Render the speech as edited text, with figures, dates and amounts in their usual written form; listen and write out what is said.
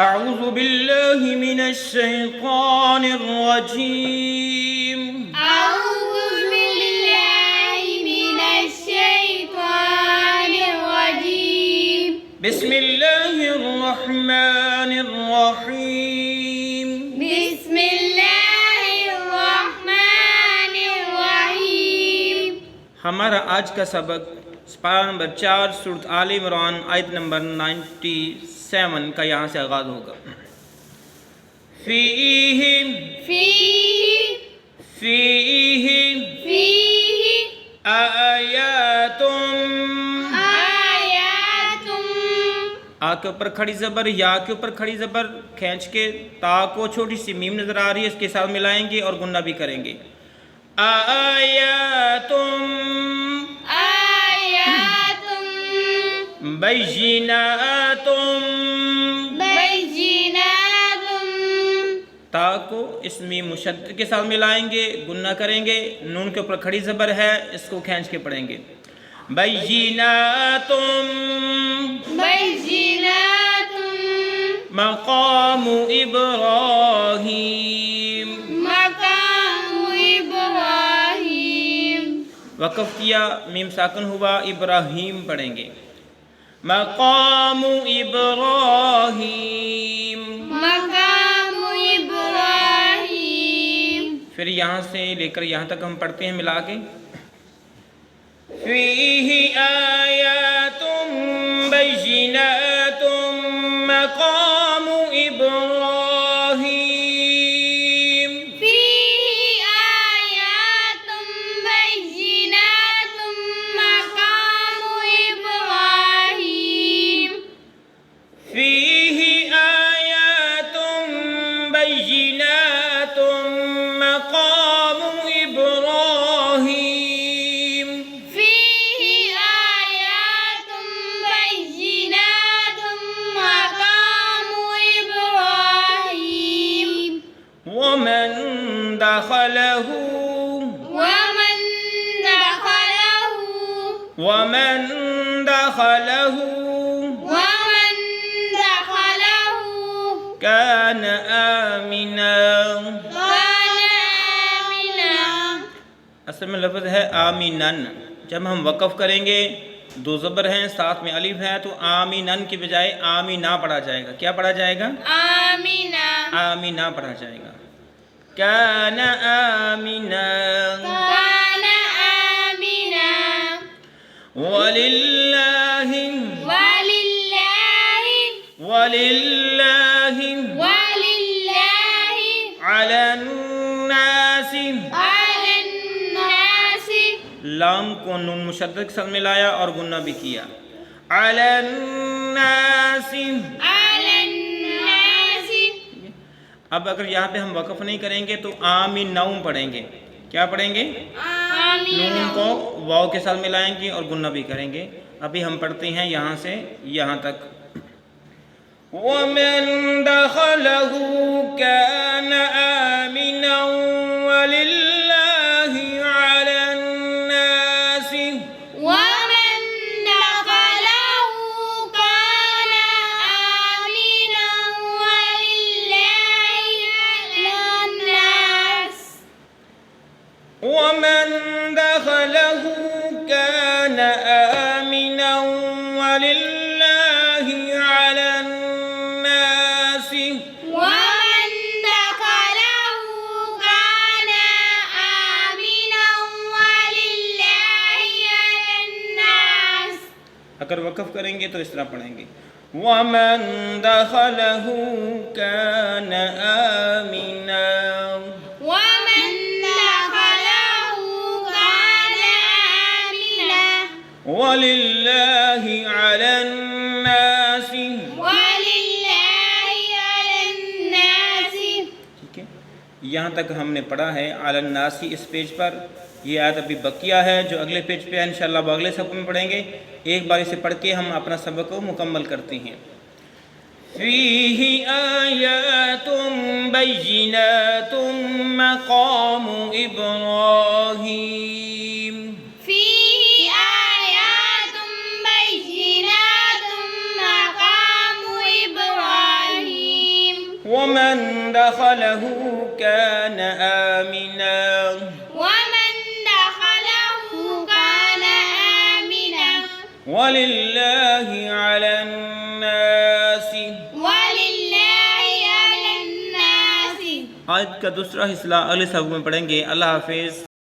अऊज़ु बिल्लाहि मिनश्शैतानिर्रजीम। अऊज़ु बिल्लाहि मिनश्शैतानिर्रजीम। बिस्मिल्लाहिर्रहमानिर्रहीम। बिस्मिल्लाहिर्रहमानिर्रहीम। हमारा आज का सबक पारा नंबर 4 सूरत आल इमरान आयत नंबर 97 का यहाँ से आगाज़ होगा। फ़ीही फ़ीही फ़ीही फ़ीही आयातुम। आयातुम। आ के ऊपर खड़ी ज़बर, या के ऊपर खड़ी ज़बर खींच के ता को छोटी सी मीम नज़र आ रही है, इसके साथ मिलाएंगे और गुन्ना भी करेंगे। आयातुम बैयिनातुम। बैयिनातुम। ता को इस मीम मुशद्दद के साथ मिलाएंगे, गुन्ना करेंगे। नून के ऊपर खड़ी ज़बर है, इसको खींच के पढ़ेंगे। बैयिनातुम बैयिनातुम। मक़ामु इब्राहीम। मक़ामु इब्राहीम। वक़फ़ किया, मीम साकिन हुआ, इब्राहीम पढ़ेंगे। मक़ामु इब्राहीम। मक़ामु इब्राहीम। फिर यहाँ से लेकर यहाँ तक हम पढ़ते हैं मिला के। फ़ीही आयातुम बैयिनातुम मक़ामु इब्राहीम। फ़ीही आयातुम बैयिनातुम मक़ामु इब्राहीम। फ़ीही आयातुम बैयिनातुम मक़ामु इब्राहीम। फ़ीही आयातुम बैयिनातुम मक़ामु इब्राहीम। वमन दखलहु वमन दखलहु। वमन दखलहु वमन दखलहु कान आमिना। कान आमिना। असल में लफ्ज़ है आमिनन। जब हम वक़फ़ करेंगे, दो ज़बर हैं, साथ में अलिफ है, तो आमिनन की बजाय आमिना पढ़ा जाएगा। क्या पढ़ा जाएगा? आमिना। आमिना पढ़ा जाएगा। कान आमिना। कान आमिना। वलिल्लाहि वलिल्लाहि वलिल्लाहि वलिल्लाहि अलन्नासि। अलन्नासि। लाम को नून मुशद्दद के साथ मिलाया और गुन्ना भी किया। अलन्नासि। अलन्नासि। अब अगर यहाँ पे हम वक़फ़ नहीं करेंगे तो आमिनौम पढ़ेंगे। क्या पढ़ेंगे? नून को वाव के साथ मिलाएंगे और गुन्ना भी करेंगे। अभी हम पढ़ते हैं यहाँ से यहाँ तक। वमन दखलहु कान आमिना वलिल्लाहि अलन्नासि। वमन दखलहु कान आमिना वलिल्लाहि अलन्नास। वमन दखलहु कान आमिना वलिल्लाहि अलन्नासि। वमन दखलहु कान आमिना वलिल्लाहि अलन्नास। अगर वक़फ़ करेंगे तो इस तरह पढ़ेंगे। वमन दखलहु कान आमिना। वमन दखलहु कान आमिना वलिल्लाहि अलन्नासि। वलिल्लाहि अलन्नासि। ठीक है, यहाँ तक हमने पढ़ा है अलन्नासी इस पेज पर। ये आयत अभी बकिया है जो अगले पेज पे है, इंशाअल्लाह वो अगले सबक में पढ़ेंगे। एक बार इसे पढ़ के हम अपना सबक को मुकम्मल करते हैं। फ़ीही आयातुम बैयिनातुम मक़ामु इब्राहीम। फ़ीही आयातुम बैयिनातुम मक़ामु इब्राहीम। دخله كان آمنا ومن دخله كان آمنا ولله على الناس ولله على الناस। आयत का दूसरा हिस्सा अगले सबक में पढ़ेंगे। अल्लाह हाफिज़।